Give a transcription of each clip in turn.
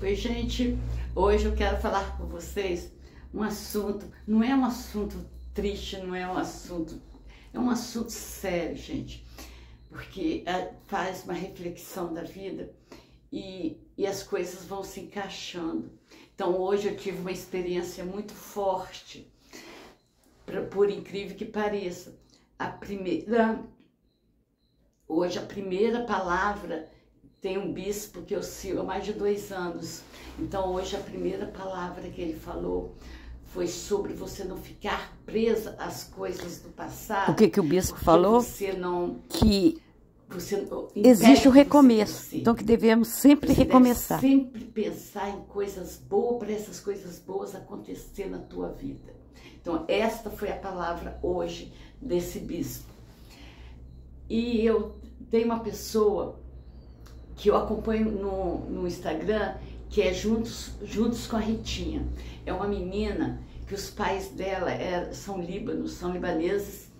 Oi, gente, hoje eu quero falar com vocês um assunto, não é um assunto triste, não é um assunto, é um assunto sério, gente, porque faz uma reflexão da vida e as coisas vão se encaixando. Então hoje eu tive uma experiência muito forte, por incrível que pareça. Hoje a primeira palavra tem um bispo que eu sigo há mais de 2 anos. Então hoje a primeira palavra que ele falou foi sobre você não ficar presa às coisas do passado. O que o bispo falou? Você não... Existe o recomeço, então que devemos sempre recomeçar. Deve sempre pensar em coisas boas, para essas coisas boas acontecer na tua vida. Então esta foi a palavra hoje desse bispo. E eu tenho uma pessoa que eu acompanho no Instagram, que é Juntos com a Ritinha. É uma menina que os pais dela são libaneses.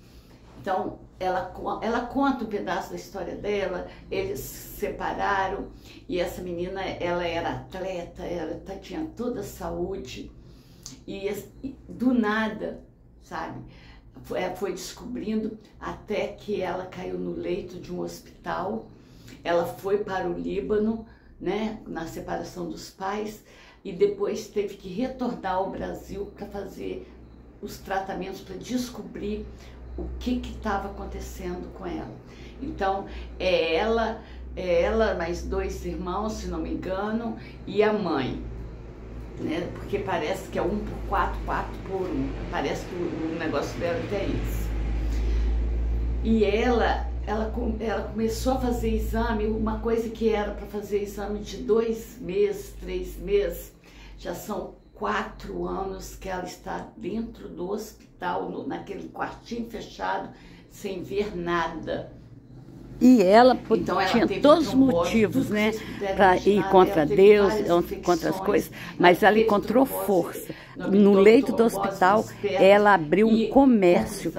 Então ela conta um pedaço da história dela. Eles se separaram e essa menina, ela era atleta, ela tinha toda a saúde e do nada, sabe, foi descobrindo até que ela caiu no leito de um hospital. Ela foi para o Líbano, né, na separação dos pais, e depois teve que retornar ao Brasil para fazer os tratamentos, para descobrir o que estava acontecendo com ela. Então, é ela, mais 2 irmãos, se não me engano, e a mãe, né, porque parece que é 1 por 4, 4 por 1, parece que o negócio dela é isso. E ela começou a fazer exame, uma coisa que era para fazer exame de 2 meses, 3 meses, já são 4 anos que ela está dentro do hospital, naquele quartinho fechado, sem ver nada. E ela então, tinha todos os motivos, né, para ir contra Deus, contra as coisas, mas ela encontrou força. No leito do hospital, ela abriu um comércio,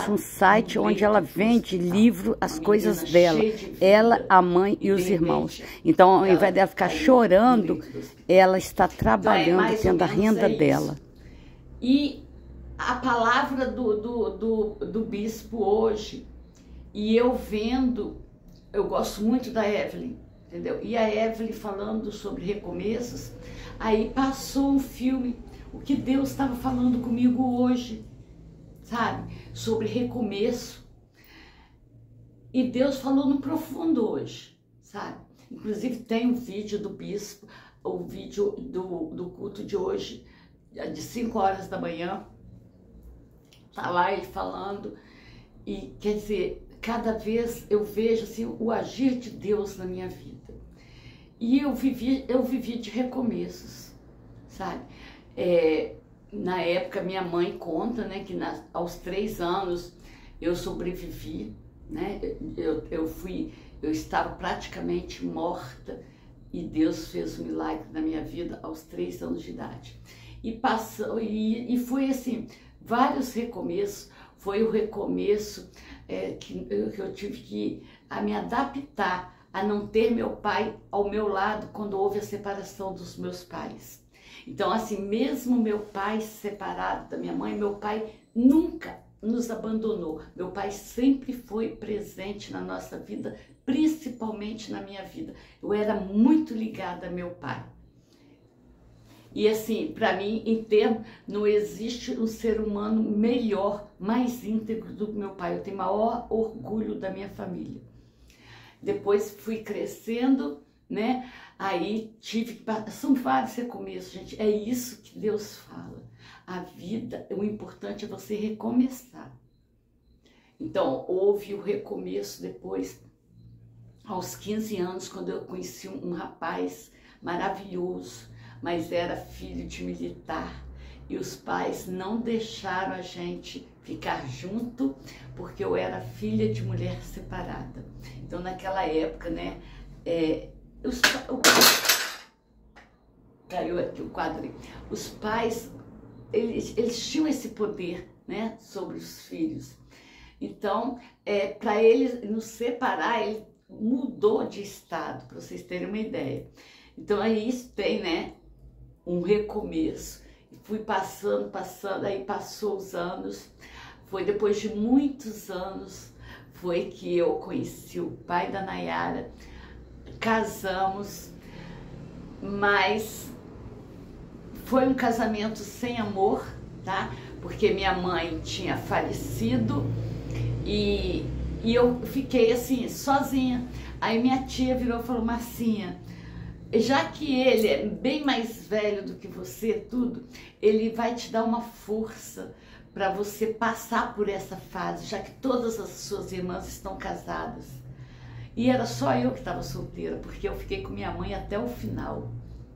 um site onde ela vende livro, as coisas dela, ela, a mãe e os irmãos. Então, ao invés dela ficar chorando, ela está trabalhando, tendo a renda dela. E a palavra do bispo hoje, e eu vendo, eu gosto muito da Evelyn, entendeu? E a Evelyn falando sobre recomeços, aí passou um filme, o que Deus estava falando comigo hoje, sabe? Sobre recomeço. E Deus falou no profundo hoje, sabe? Inclusive tem um vídeo do bispo, o vídeo do culto de hoje, de 5 horas da manhã, tá lá ele falando, e quer dizer, cada vez eu vejo assim, o agir de Deus na minha vida. E eu vivi de recomeços, sabe? Na época, minha mãe conta, né, que aos 3 anos eu sobrevivi, né? Eu estava praticamente morta e Deus fez um milagre na minha vida aos 3 anos de idade. E foi assim, vários recomeços. Foi o recomeço que eu tive que me adaptar a não ter meu pai ao meu lado quando houve a separação dos meus pais. Então, assim, mesmo meu pai separado da minha mãe, meu pai nunca nos abandonou. Meu pai sempre foi presente na nossa vida, principalmente na minha vida. Eu era muito ligada a meu pai. E assim, para mim, em termos, não existe um ser humano melhor, mais íntegro do que meu pai. Eu tenho maior orgulho da minha família. Depois fui crescendo, né? Aí tive que... São vários recomeços, gente. É isso que Deus fala. A vida, o importante é você recomeçar. Então, houve o recomeço depois, aos 15 anos, quando eu conheci um rapaz maravilhoso, mas era filho de militar, e os pais não deixaram a gente ficar junto, porque eu era filha de mulher separada. Então, naquela época, né, caiu aqui o quadro ali. Os pais, eles tinham esse poder, né, sobre os filhos. Então, para eles nos separar, mudou de estado, para vocês terem uma ideia. Então aí isso tem, né, um recomeço. Fui passando, aí passou os anos, foi depois de muitos anos, foi que eu conheci o pai da Nayara, casamos, mas foi um casamento sem amor, tá? Porque minha mãe tinha falecido e eu fiquei assim, sozinha. Aí minha tia virou e falou: Marcinha, já que ele é bem mais velho do que você, tudo, ele vai te dar uma força para você passar por essa fase, já que todas as suas irmãs estão casadas. E era só eu que estava solteira, porque eu fiquei com minha mãe até o final,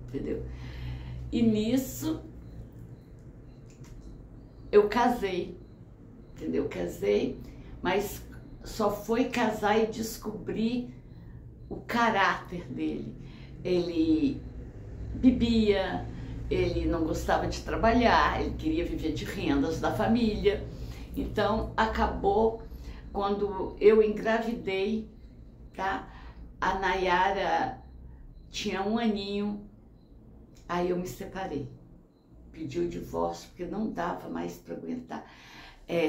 entendeu? E nisso eu casei, entendeu? Casei, mas só foi casar e descobrir o caráter dele. Ele bebia, ele não gostava de trabalhar, ele queria viver de rendas da família. Então acabou quando eu engravidei, tá? A Nayara tinha 1 aninho, aí eu me separei, pedi o divórcio porque não dava mais para aguentar.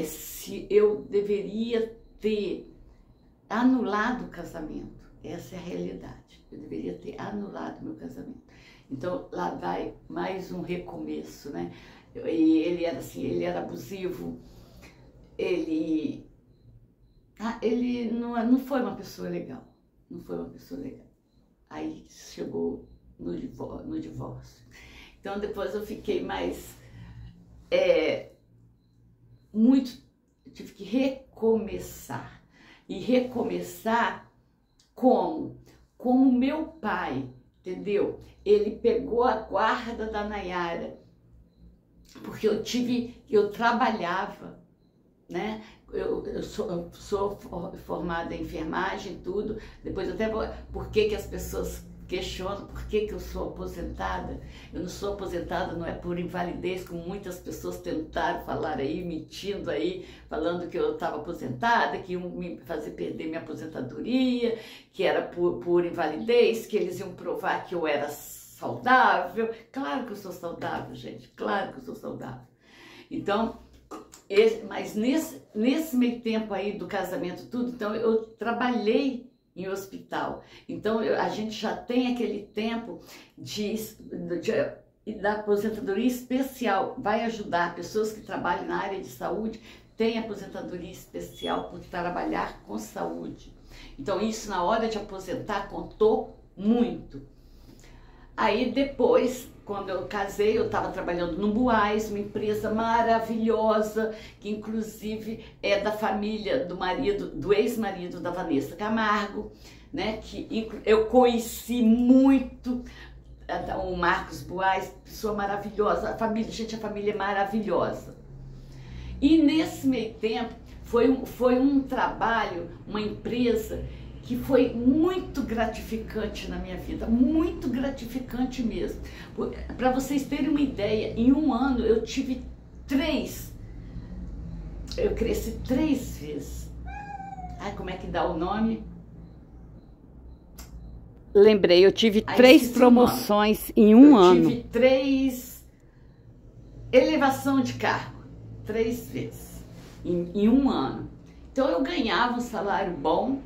Se eu deveria ter anulado o casamento, essa é a realidade. Eu deveria ter anulado meu casamento. Então lá vai mais um recomeço, né? E ele era assim, ele era abusivo, ele não foi uma pessoa legal, não foi uma pessoa legal. Aí chegou no divórcio. Então depois eu fiquei mais tive que recomeçar. E recomeçar como meu pai, entendeu? Ele pegou a guarda da Nayara, porque eu trabalhava, né? Eu sou formada em enfermagem, tudo. Depois até por que as pessoas questionam por que eu sou aposentada. Eu não sou aposentada, não é por invalidez, como muitas pessoas tentaram falar aí, mentindo aí, falando que eu estava aposentada, que iam me fazer perder minha aposentadoria, que era por invalidez, que eles iam provar que eu era saudável. Claro que eu sou saudável, gente, claro que eu sou saudável. Então, mas nesse meio tempo aí do casamento, tudo, então eu trabalhei em hospital. Então a gente já tem aquele tempo da aposentadoria especial, vai ajudar pessoas que trabalham na área de saúde, tem aposentadoria especial por trabalhar com saúde. Então isso na hora de aposentar contou muito. Aí depois, quando eu casei, eu estava trabalhando no Buais, uma empresa maravilhosa, que inclusive é da família do ex-marido da Vanessa Camargo, né? Que eu conheci muito o Marcos Buais, pessoa maravilhosa, a família é maravilhosa. E nesse meio tempo foi um trabalho, uma empresa que foi muito gratificante na minha vida, muito gratificante mesmo. Para vocês terem uma ideia, em 1 ano eu tive eu cresci 3 vezes. Ai, como é que dá o nome? Lembrei, eu tive 3 promoções em 1 ano. Eu tive 3 elevação de cargo, 3 vezes, em 1 ano. Então eu ganhava um salário bom.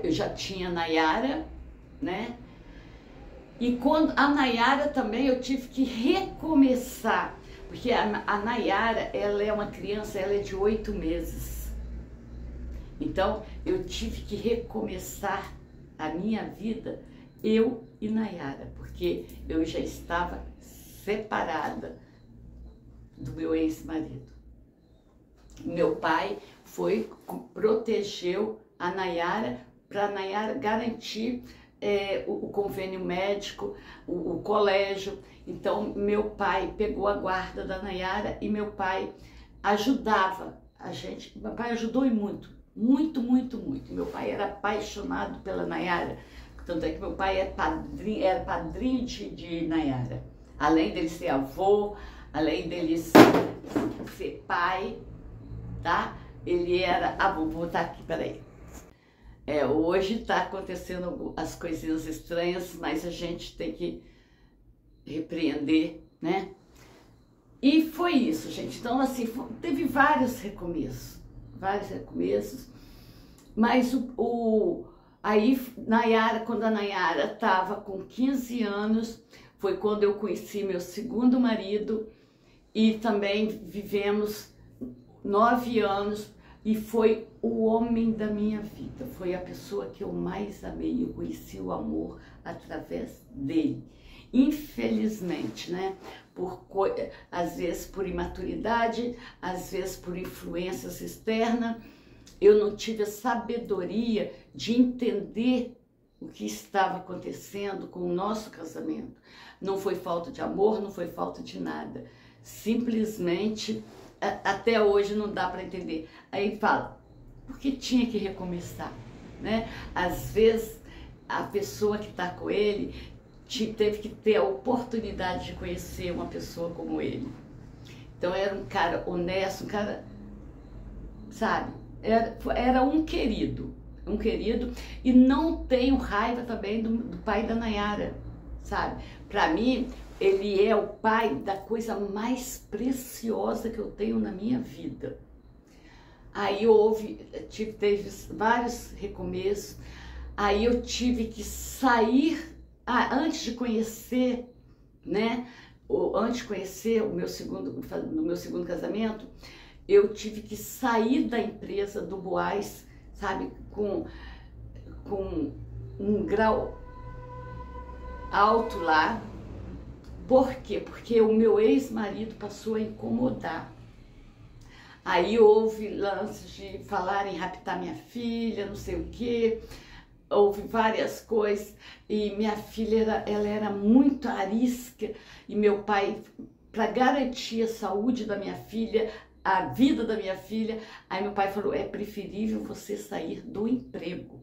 Eu já tinha a Nayara, né? E quando a Nayara também eu tive que recomeçar, porque a Nayara, ela é uma criança, ela é de 8 meses. Então eu tive que recomeçar a minha vida, eu e Nayara, porque eu já estava separada do meu ex-marido. Meu pai protegeu a Nayara, para a Nayara garantir o convênio médico, o colégio. Então, meu pai pegou a guarda da Nayara e meu pai ajudava a gente. Meu pai ajudou e muito, muito, muito, muito. Meu pai era apaixonado pela Nayara, tanto é que meu pai era padrinho de Nayara. Além dele ser avô, além dele ser pai, tá? Ele era... vou botar aqui, peraí. Hoje está acontecendo as coisinhas estranhas, mas a gente tem que repreender, né? E foi isso, gente. Então, assim, teve vários recomeços, mas aí, quando a Nayara estava com 15 anos, foi quando eu conheci meu segundo marido e também vivemos 9 anos e foi o homem da minha vida, foi a pessoa que eu mais amei, eu conheci o amor através dele. Infelizmente, né, às vezes por imaturidade, às vezes por influências externas, eu não tive a sabedoria de entender o que estava acontecendo com o nosso casamento. Não foi falta de amor, não foi falta de nada. Simplesmente, até hoje não dá para entender. Aí fala, porque tinha que recomeçar, né? Às vezes, a pessoa que está com ele teve que ter a oportunidade de conhecer uma pessoa como ele. Então, era um cara honesto, um cara, sabe? Era um querido, e não tenho raiva também do pai da Nayara, sabe? Para mim, ele é o pai da coisa mais preciosa que eu tenho na minha vida. Aí teve vários recomeços, aí eu tive que sair, antes de conhecer, né? Antes de conhecer no meu segundo casamento, eu tive que sair da empresa do Boaz, sabe, com um grau alto lá. Por quê? Porque o meu ex-marido passou a incomodar. Aí houve lances de falar em raptar minha filha, não sei o quê, houve várias coisas, e minha filha ela era muito arisca, e meu pai, para garantir a saúde da minha filha, a vida da minha filha, aí meu pai falou, é preferível você sair do emprego,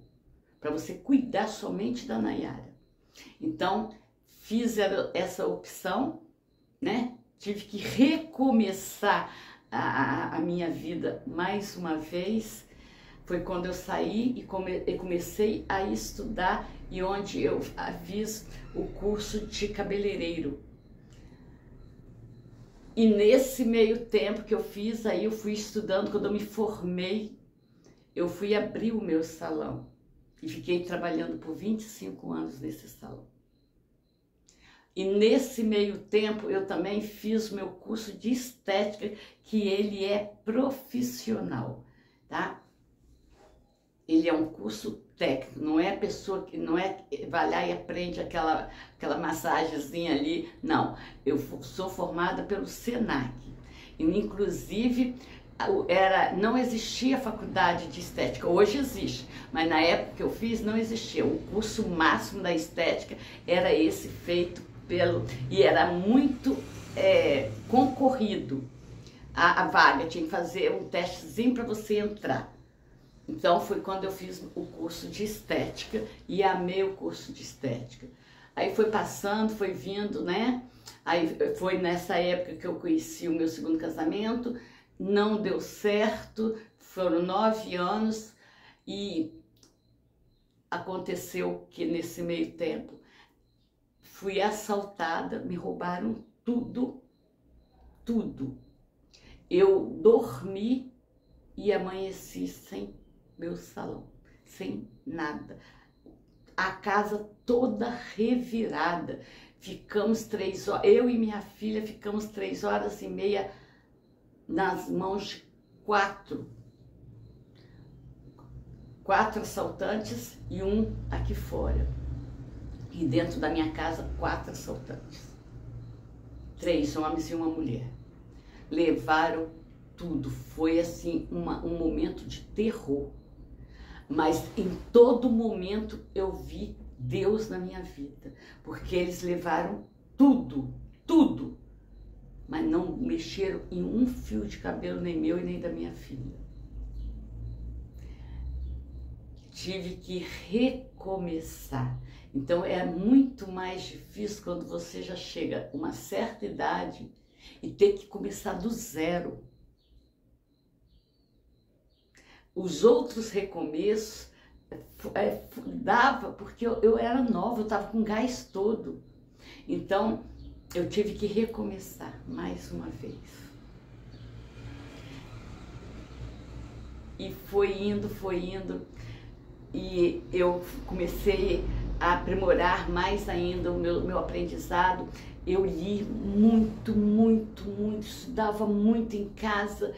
para você cuidar somente da Nayara. Então, fiz essa opção, né? Tive que recomeçar a minha vida mais uma vez. Foi quando eu saí e comecei a estudar, e onde eu fiz o curso de cabeleireiro. E nesse meio tempo que eu fiz, aí eu fui estudando, quando eu me formei, eu fui abrir o meu salão. E fiquei trabalhando por 25 anos nesse salão. E nesse meio tempo eu também fiz o meu curso de estética, que ele é profissional, tá? Ele é um curso técnico, não é a pessoa que vai lá e aprende aquela massagenzinha ali, não. Eu sou formada pelo Senac, e inclusive não existia faculdade de estética, hoje existe, mas na época que eu fiz não existia. O curso máximo da estética era esse feito e era muito concorrido a vaga, tinha que fazer um testezinho para você entrar. Então foi quando eu fiz o curso de estética e amei o curso de estética. Aí foi passando, foi vindo, né? Aí foi nessa época que eu conheci o meu segundo casamento, não deu certo, foram 9 anos e aconteceu que nesse meio tempo fui assaltada, me roubaram tudo, tudo. Eu dormi e amanheci sem meu salão, sem nada. A casa toda revirada. Ficamos 3 horas, eu e minha filha ficamos 3 horas e meia nas mãos de 4 assaltantes e um aqui fora. E dentro da minha casa, 4 assaltantes. 3 homens e uma mulher. Levaram tudo. Foi assim um momento de terror. Mas em todo momento eu vi Deus na minha vida. Porque eles levaram tudo, tudo. Mas não mexeram em um fio de cabelo, nem meu e nem da minha filha. Tive que recomeçar. Então é muito mais difícil quando você já chega a uma certa idade e ter que começar do zero. Os outros recomeços dava, porque eu era nova, eu estava com gás todo. Então, eu tive que recomeçar mais uma vez. E foi indo, e eu comecei a aprimorar mais ainda o meu aprendizado. Eu li muito, estudava muito em casa,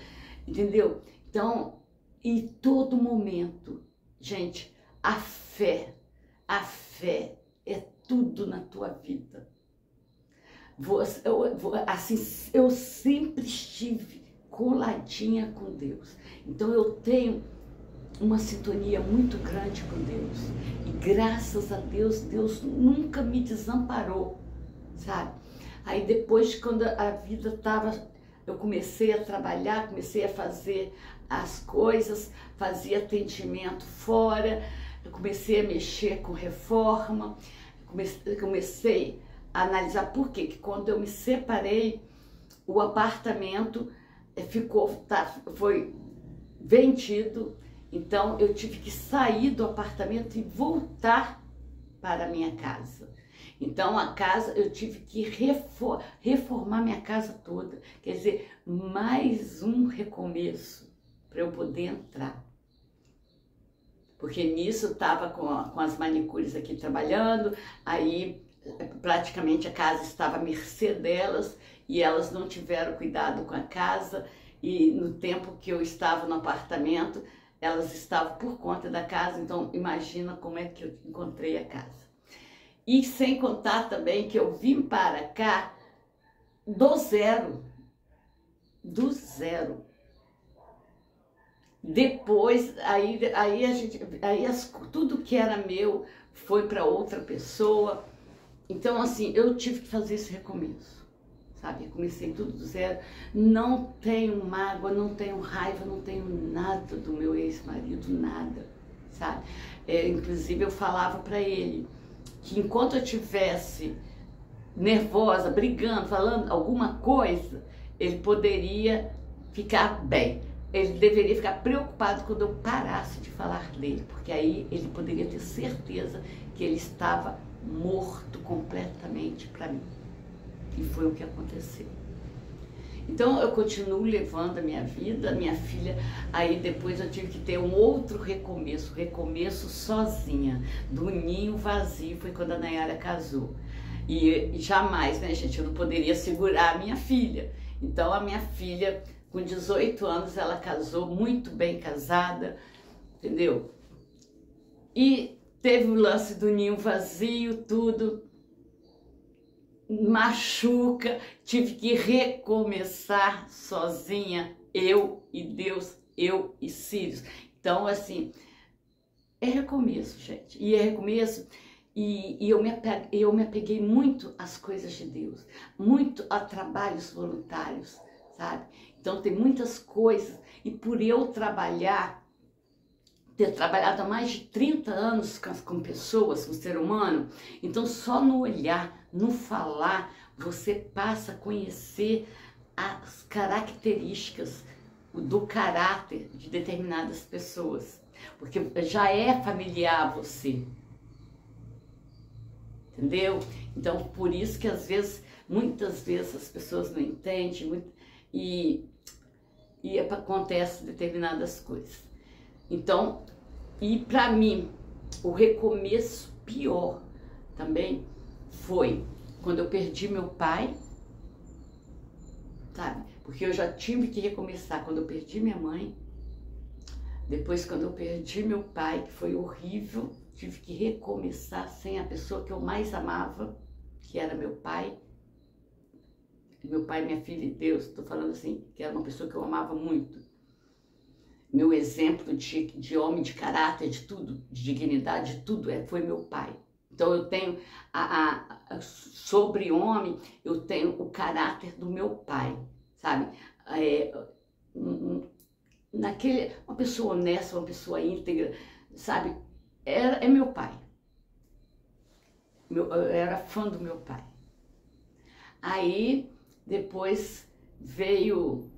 entendeu? Então, em todo momento, gente, a fé é tudo na tua vida. Eu sempre estive coladinha com Deus. Então eu tenho uma sintonia muito grande com Deus. E graças a Deus, Deus nunca me desamparou, sabe? Aí depois, quando a vida estava, eu comecei a trabalhar, comecei a fazer as coisas, fazia atendimento fora, eu comecei a mexer com reforma, comecei a analisar por quê? Que quando eu me separei, o apartamento foi vendido, então eu tive que sair do apartamento e voltar para a minha casa. Então a casa, eu tive que reformar minha casa toda, quer dizer, mais um recomeço para eu poder entrar. Porque nisso eu estava com as manicures aqui trabalhando, aí praticamente a casa estava à mercê delas e elas não tiveram cuidado com a casa, e no tempo que eu estava no apartamento, elas estavam por conta da casa, então imagina como é que eu encontrei a casa. E sem contar também que eu vim para cá do zero. Depois, tudo que era meu foi para outra pessoa. Então, assim, eu tive que fazer esse recomeço, sabe? Comecei tudo do zero. Não tenho mágoa, não tenho raiva, não tenho nada do meu ex-marido, nada, sabe? Inclusive, eu falava para ele que enquanto eu estivesse nervosa, brigando, falando alguma coisa, ele poderia ficar bem. Ele deveria ficar preocupado quando eu parasse de falar dele, porque aí ele poderia ter certeza que ele estava morto completamente para mim. E foi o que aconteceu. Então eu continuo levando a minha vida, a minha filha, aí depois eu tive que ter um outro recomeço sozinha, do ninho vazio, foi quando a Nayara casou. E jamais, né, gente, eu não poderia segurar a minha filha. Então a minha filha, com 18 anos, ela casou, muito bem casada, entendeu? E teve o lance do ninho vazio, tudo. Machuca, tive que recomeçar sozinha, eu e Deus, eu e Sírios. Então, assim, é recomeço, gente. E é recomeço, e eu me apeguei muito às coisas de Deus, muito a trabalhos voluntários, sabe? Então, tem muitas coisas, e por eu ter trabalhado há mais de 30 anos com pessoas, com ser humano, então só no olhar, no falar, você passa a conhecer as características do caráter de determinadas pessoas, porque já é familiar a você, entendeu? Então, por isso que às vezes, muitas vezes as pessoas não entendem e acontecem determinadas coisas. Então, e para mim, o recomeço pior também foi quando eu perdi meu pai, sabe? Porque eu já tive que recomeçar quando eu perdi minha mãe. Depois, quando eu perdi meu pai, que foi horrível, tive que recomeçar sem a pessoa que eu mais amava, que era meu pai. Meu pai, minha filha e Deus, estou falando assim, que era uma pessoa que eu amava muito. Meu exemplo de homem, de caráter, de tudo, de dignidade, de tudo, foi meu pai. Então eu tenho, sobre homem, eu tenho o caráter do meu pai, sabe? Uma pessoa honesta, uma pessoa íntegra, sabe? É meu pai. Eu era fã do meu pai. Aí, depois veio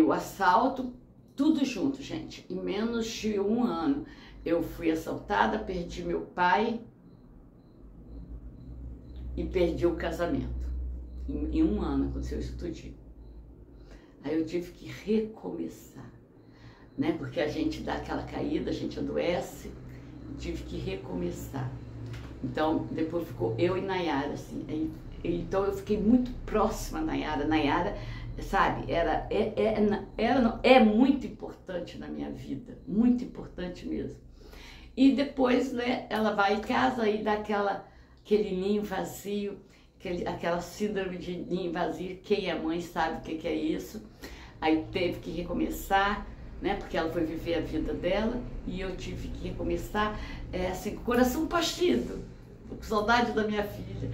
o assalto, tudo junto, gente, em menos de um ano. eu fui assaltada, perdi meu pai e perdi o casamento. Em um ano aconteceu isso tudinho. Aí eu tive que recomeçar, né? Porque a gente dá aquela caída, a gente adoece, eu tive que recomeçar. Então, depois ficou eu e Nayara, assim. Então, eu fiquei muito próxima a Nayara. Nayara, sabe, é muito importante na minha vida, muito importante mesmo. E depois, né, ela vai em casa e dá aquele ninho vazio, aquela síndrome de ninho vazio. Quem é mãe sabe o que é isso. Aí teve que recomeçar, né, porque ela foi viver a vida dela e eu tive que recomeçar, assim, com o coração partido, com saudade da minha filha,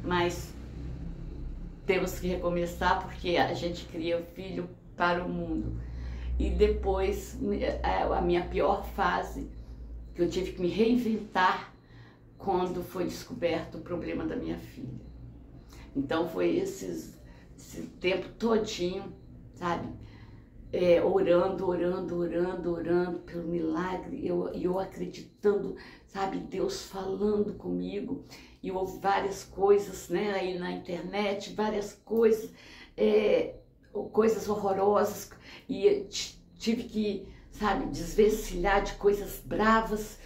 mas temos que recomeçar porque a gente cria o filho para o mundo. E depois, a minha pior fase, que eu tive que me reinventar quando foi descoberto o problema da minha filha. Então foi esse tempo todinho, sabe? Orando pelo milagre, eu acreditando, sabe, Deus falando comigo, e eu ouvi várias coisas, né, aí na internet, várias coisas, coisas horrorosas, e tive que, sabe, desvencilhar de coisas bravas,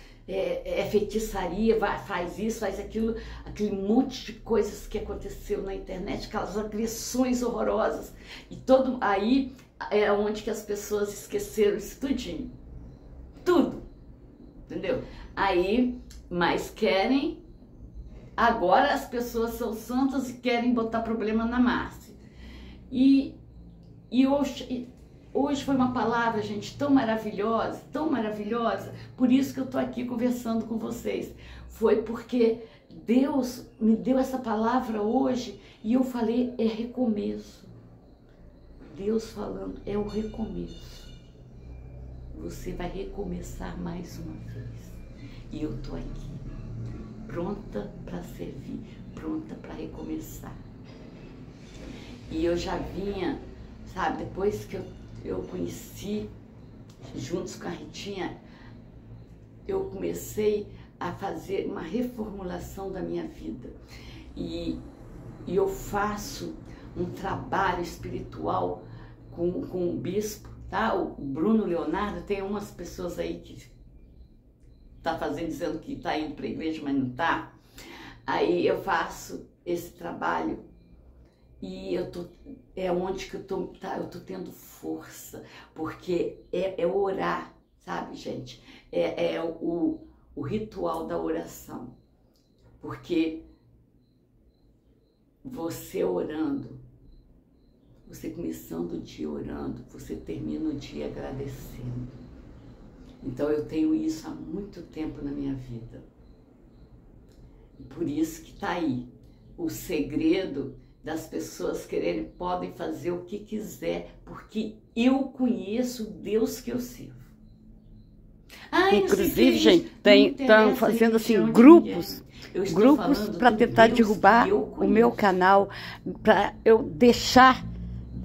feitiçaria, faz isso, faz aquilo, aquele monte de coisas que aconteceu na internet, aquelas agressões horrorosas, e aí é onde que as pessoas esqueceram isso tudinho, tudo, entendeu? Aí, mas agora as pessoas são santas e querem botar problema na Márcia. E hoje foi uma palavra, gente, tão maravilhosa, por isso que eu tô aqui conversando com vocês. Foi porque Deus me deu essa palavra hoje e eu falei, é recomeço. Deus falando, é o recomeço. Você vai recomeçar mais uma vez. E eu tô aqui, pronta para servir, pronta para recomeçar. E eu já vinha, sabe, depois que eu conheci, juntos com a Ritinha, eu comecei a fazer uma reformulação da minha vida. E eu faço um trabalho espiritual com o bispo, tá? O Bruno Leonardo, tem umas pessoas aí que tá dizendo que tá indo para a igreja, mas não tá. Aí eu faço esse trabalho e é onde que eu tô tendo força, porque é orar, sabe, gente? O ritual da oração, porque você orando, você começando o dia orando, você termina o dia agradecendo. Então eu tenho isso há muito tempo na minha vida. E por isso que tá aí o segredo das pessoas podem fazer o que quiser, porque eu conheço o Deus que eu sirvo. Inclusive, gente, estão fazendo assim grupos para tentar derrubar o meu canal, para eu deixar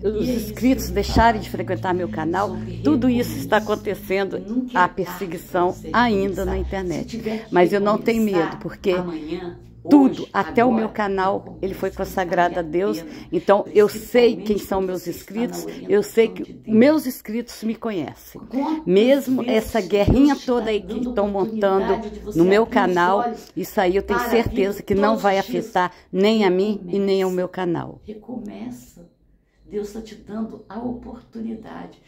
os inscritos deixarem de frequentar meu canal. Tudo isso está acontecendo, a perseguição ainda na internet. Mas eu não tenho medo, porque tudo, até o meu canal, ele foi consagrado a Deus. Então, eu sei quem são meus inscritos, eu sei que meus inscritos me conhecem. Mesmo essa guerrinha toda aí que estão montando no meu canal, isso aí eu tenho certeza que não vai afetar nem a mim e nem ao meu canal. Recomeça. Deus está te dando a oportunidade.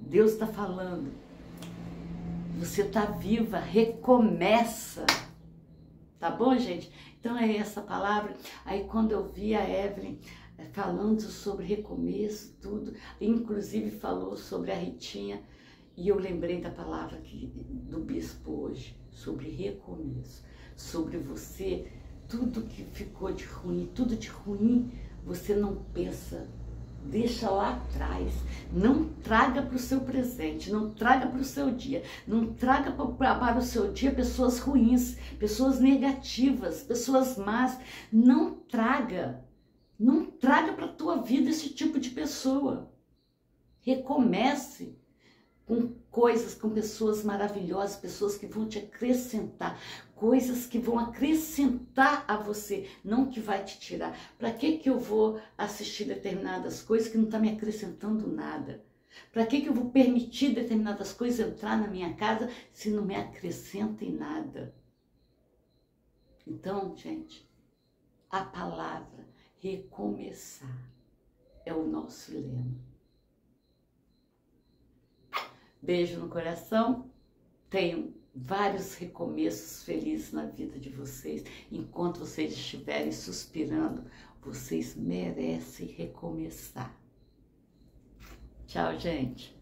Deus está falando. Você está viva, recomeça. Tá bom, gente? Então é essa palavra. Aí quando eu vi a Evelyn falando sobre recomeço, tudo, inclusive falou sobre a Ritinha, e eu lembrei da palavra do bispo hoje, sobre recomeço, sobre você, tudo que ficou de ruim, tudo de ruim, você não pensa, deixa lá atrás, não traga para o seu presente, não traga para o seu dia, não traga para o seu dia pessoas ruins, pessoas negativas, pessoas más, não traga para a tua vida esse tipo de pessoa. Recomece, com coisas, com pessoas maravilhosas, pessoas que vão te acrescentar, coisas que vão acrescentar a você, não que vai te tirar. Para que eu vou assistir determinadas coisas que não estão me acrescentando nada? Para que eu vou permitir determinadas coisas entrar na minha casa se não me acrescenta em nada? Então, gente, a palavra recomeçar é o nosso lema. Beijo no coração. Tenham vários recomeços felizes na vida de vocês. Enquanto vocês estiverem suspirando, vocês merecem recomeçar. Tchau, gente.